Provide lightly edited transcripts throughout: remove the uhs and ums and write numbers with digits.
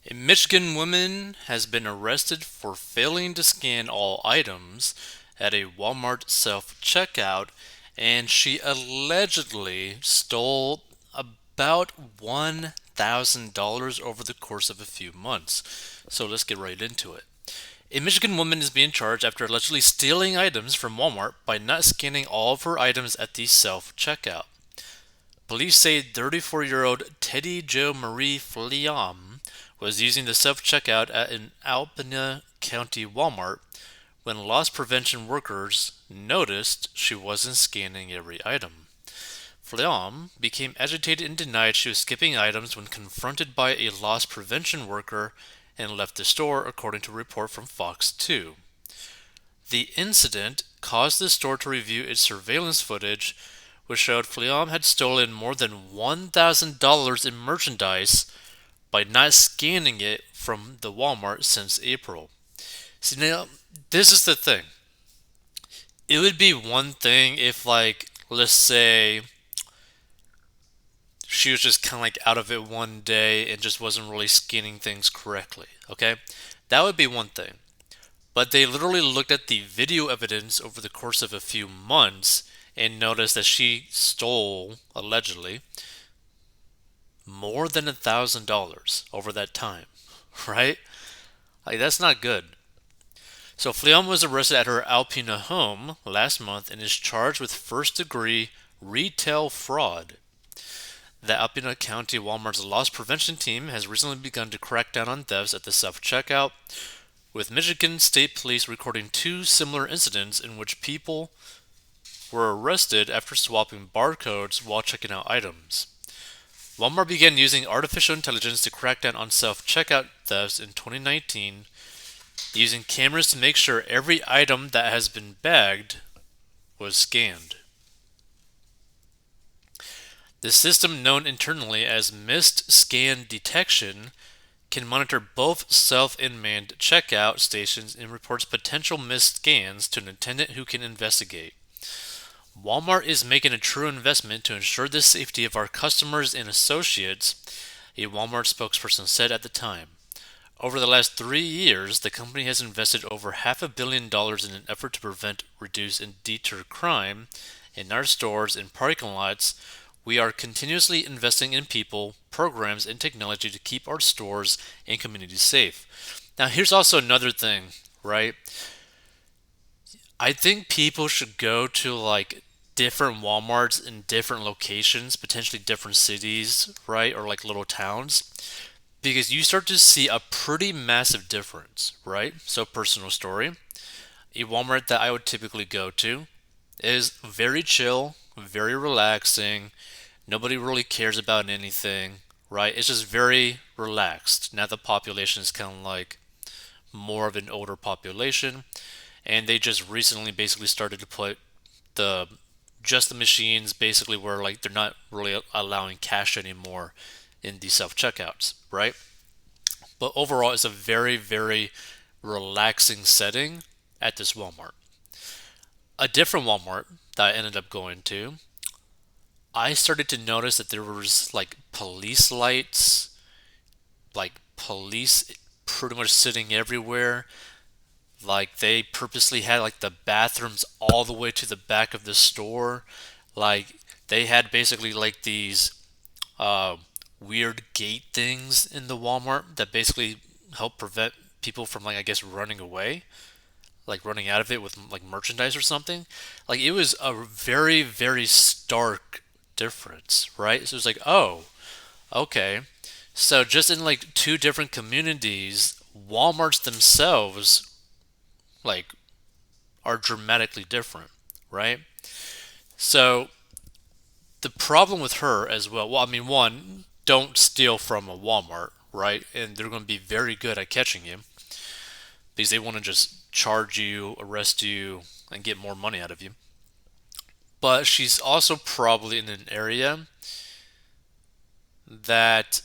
A Michigan woman has been arrested for failing to scan all items at a Walmart self checkout, and she allegedly stole about $1,000 over the course of a few months. So let's get right into it. A Michigan woman is being charged after allegedly stealing items from Walmart by not scanning all of her items at the self checkout. Police say 34-year-old Teddy Jo Marie Fliam was using the self-checkout at an Alpena County Walmart when loss prevention workers noticed she wasn't scanning every item. Fliam became agitated and denied she was skipping items when confronted by a loss prevention worker and left the store, according to a report from Fox 2. The incident caused the store to review its surveillance footage, which showed Fliam had stolen more than $1,000 in merchandise by not scanning it from the Walmart since April. See, now, this is the thing. It would be one thing if, like, let's say she was just kind of like out of it one day and just wasn't really scanning things correctly, okay? That would be one thing. But they literally looked at the video evidence over the course of a few months and noticed that she stole, allegedly, more than $1,000 over that time, right? Like, that's not good. So Fleon was arrested at her Alpena home last month and is charged with first degree retail fraud. The Alpena County Walmart's loss prevention team has recently begun to crack down on thefts at the self checkout, with Michigan State Police recording two similar incidents in which people were arrested after swapping barcodes while checking out items. Walmart began using artificial intelligence to crack down on self checkout thefts in 2019, using cameras to make sure every item that has been bagged was scanned. The system, known internally as missed scan detection, can monitor both self and manned checkout stations and reports potential missed scans to an attendant who can investigate. Walmart is making a true investment to ensure the safety of our customers and associates, a Walmart spokesperson said at the time. Over the last 3 years, the company has invested over $500 million in an effort to prevent, reduce, and deter crime in our stores and parking lots. We are continuously investing in people, programs, and technology to keep our stores and communities safe. Now, here's also another thing, right? I think people should go to like different Walmarts in different locations, potentially different cities, right? Or like little towns, because you start to see a pretty massive difference, right? So, personal story, a Walmart that I would typically go to is very chill, very relaxing. Nobody really cares about anything, right? It's just very relaxed. Now the population is kind of like more of an older population, and they just recently basically started to put the just the machines basically where like they're not really allowing cash anymore in the self checkouts, right? But overall, it's a very, very relaxing setting at this Walmart. A different Walmart that I ended up going to, I started to notice that there was like police lights, like police pretty much sitting everywhere. Like they purposely had like the bathrooms all the way to the back of the store. Like they had basically like these uh, weird gate things in the Walmart that basically help prevent people from like I guess running away, like running out of it with like merchandise or something. Like it was a very very stark difference, right? So it was like, oh, okay. So just in like two different communities, Walmarts themselves like are dramatically different, right? So the problem with her as well, I mean, one, don't steal from a Walmart, right? And they're going to be very good at catching you because they want to just charge you, arrest you, and get more money out of you. But she's also probably in an area that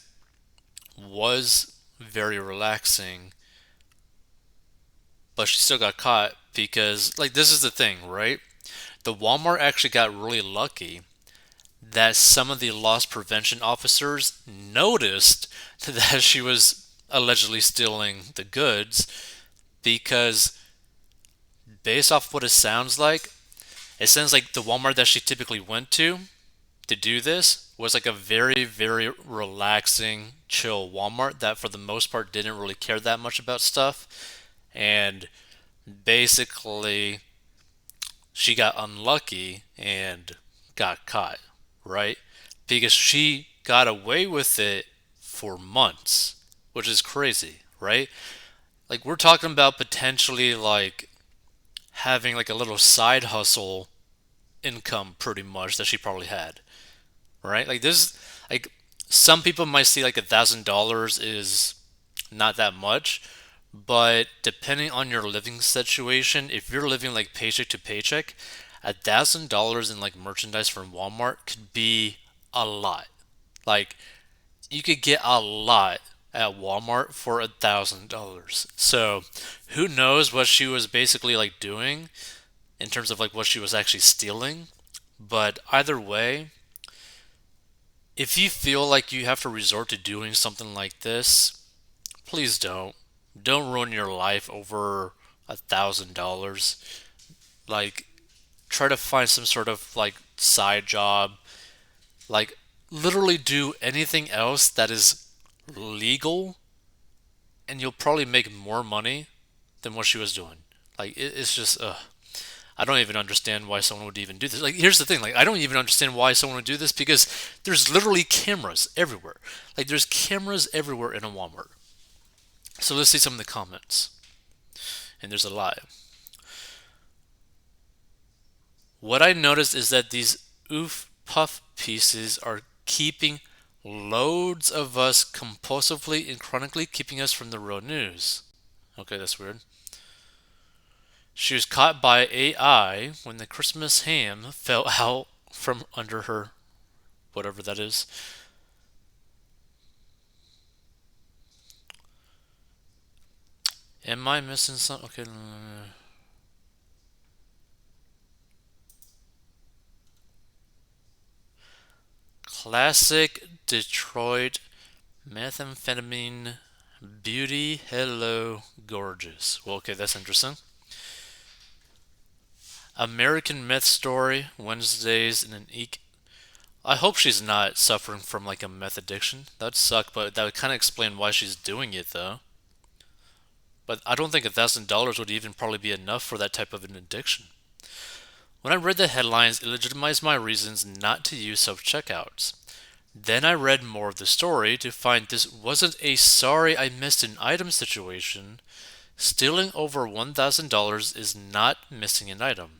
was very relaxing, but she still got caught because, like, this is the thing, right? The Walmart actually got really lucky that some of the loss prevention officers noticed that she was allegedly stealing the goods because based off what it sounds like the Walmart that she typically went to do this was like a very, very relaxing, chill Walmart that for the most part didn't really care that much about stuff. And basically, she got unlucky and got caught, right? Because she got away with it for months, which is crazy, right? Like, we're talking about potentially like having like a little side hustle income pretty much that she probably had, right? Like this, like some people might see like $1,000 is not that much, but depending on your living situation, if you're living like paycheck to paycheck, $1,000 in like merchandise from Walmart could be a lot. Like you could get a lot at Walmart for $1,000. So who knows what she was basically like doing in terms of like what she was actually stealing. But either way, if you feel like you have to resort to doing something like this, please don't. Don't ruin your life over $1,000. Like, try to find some sort of like side job. Like, literally do anything else that is legal, and you'll probably make more money than what she was doing. Like, it's just, I don't even understand why someone would even do this. Like, here's the thing. Like, I don't even understand why someone would do this because there's literally cameras everywhere. Like, there's cameras everywhere in a Walmart. So let's see some of the comments. And there's a lot. What I noticed is that these oof puff pieces are keeping loads of us compulsively and chronically keeping us from the real news. Okay, that's weird. She was caught by AI when the Christmas ham fell out from under her, whatever that is. Am I missing something? Okay. Classic Detroit methamphetamine beauty. Hello, gorgeous. Well, okay, that's interesting. American Myth Story Wednesdays in an eek. I hope she's not suffering from like a meth addiction. That'd suck, but that would kind of explain why she's doing it though. But I don't think $1,000 would even probably be enough for that type of an addiction. When I read the headlines, it legitimized my reasons not to use self checkouts. Then I read more of the story to find this wasn't a sorry I missed an item situation. Stealing over $1,000 is not missing an item.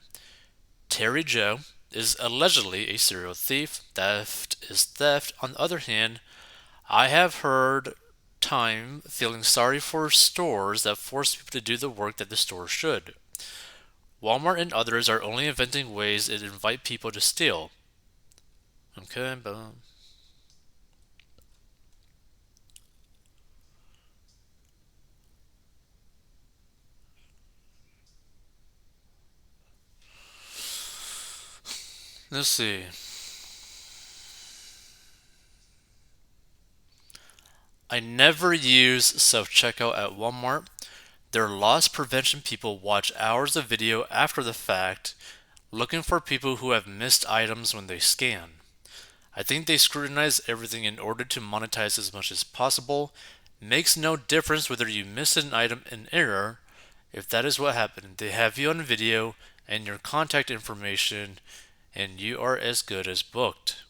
Terry Joe is allegedly a serial thief. Theft is theft. On the other hand, I have heard time feeling sorry for stores that force people to do the work that the store should. Walmart and others are only inventing ways that invite people to steal. Okay, boom. Let's see. I never use self checkout at Walmart. Their loss prevention people watch hours of video after the fact, looking for people who have missed items when they scan. I think they scrutinize everything in order to monetize as much as possible. Makes no difference whether you missed an item in error. If that is what happened, they have you on video and your contact information, and you are as good as booked.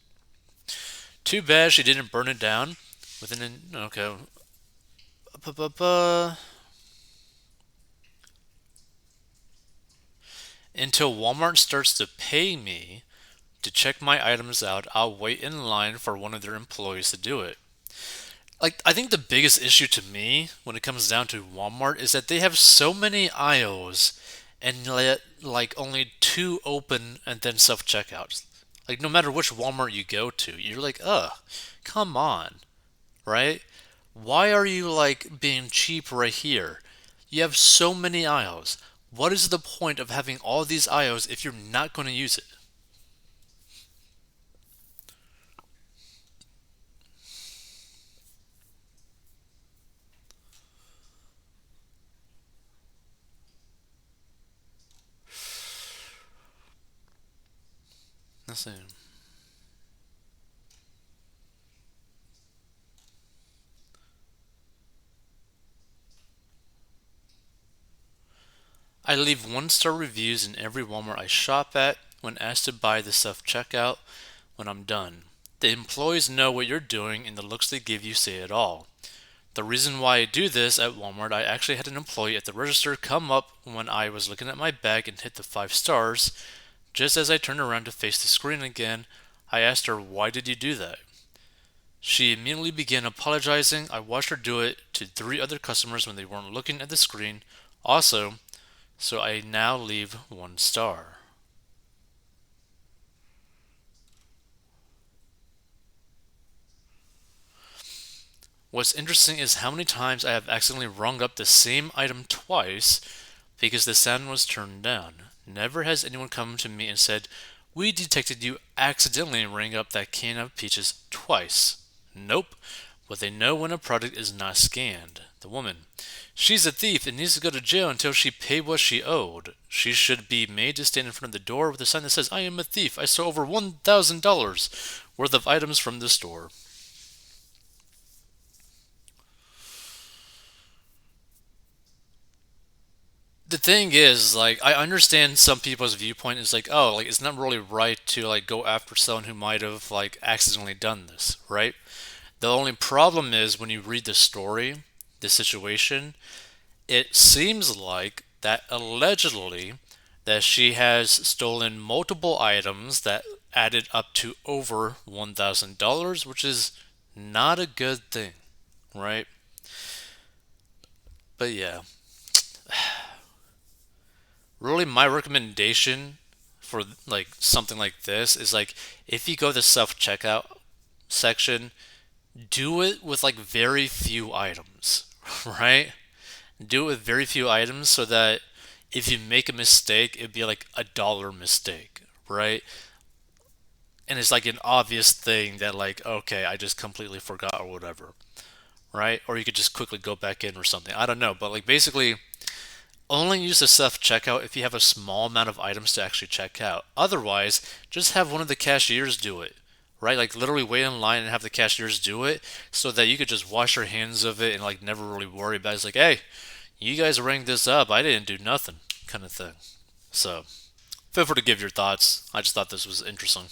Too bad she didn't burn it down within an okay. Until Walmart starts to pay me to check my items out, I'll wait in line for one of their employees to do it. Like, I think the biggest issue to me when it comes down to Walmart is that they have so many aisles and let like only two open and then self checkouts. Like, no matter which Walmart you go to, you're like, ugh, come on, right? Why are you like being cheap right here? You have so many aisles. What is the point of having all these aisles if you're not going to use it? Let's see. I leave 1-star reviews in every Walmart I shop at when asked to buy the self checkout when I'm done. The employees know what you're doing and the looks they give you say it all. The reason why I do this at Walmart, I actually had an employee at the register come up when I was looking at my bag and hit the 5 stars. Just as I turned around to face the screen again, I asked her, "Why did you do that?" She immediately began apologizing. I watched her do it to 3 other customers when they weren't looking at the screen. Also, so I now leave 1 star. What's interesting is how many times I have accidentally rung up the same item twice because the sound was turned down. Never has anyone come to me and said, "We detected you accidentally ring up that can of peaches twice." Nope. But they know when a product is not scanned. The woman. "She's a thief and needs to go to jail until she paid what she owed. She should be made to stand in front of the door with a sign that says, 'I am a thief. I stole over $1,000 worth of items from the store.'" The thing is, like, I understand some people's viewpoint is like, oh, like, it's not really right to, like, go after someone who might have, like, accidentally done this, right? The only problem is when you read the story, the situation, it seems like that allegedly that she has stolen multiple items that added up to over $1,000, which is not a good thing, right? But yeah, really my recommendation for like something like this is like if you go to the self checkout section, do it with like very few items, right? Do it with very few items so that if you make a mistake, it'd be like a dollar mistake, right? And it's like an obvious thing that like, okay, I just completely forgot or whatever, right? Or you could just quickly go back in or something. I don't know, but like basically only use the self checkout if you have a small amount of items to actually check out. Otherwise, just have one of the cashiers do it, right? Like literally wait in line and have the cashiers do it so that you could just wash your hands of it and like never really worry about it. It's like, hey, you guys rang this up. I didn't do nothing, kind of thing. So, feel free to give your thoughts. I just thought this was interesting.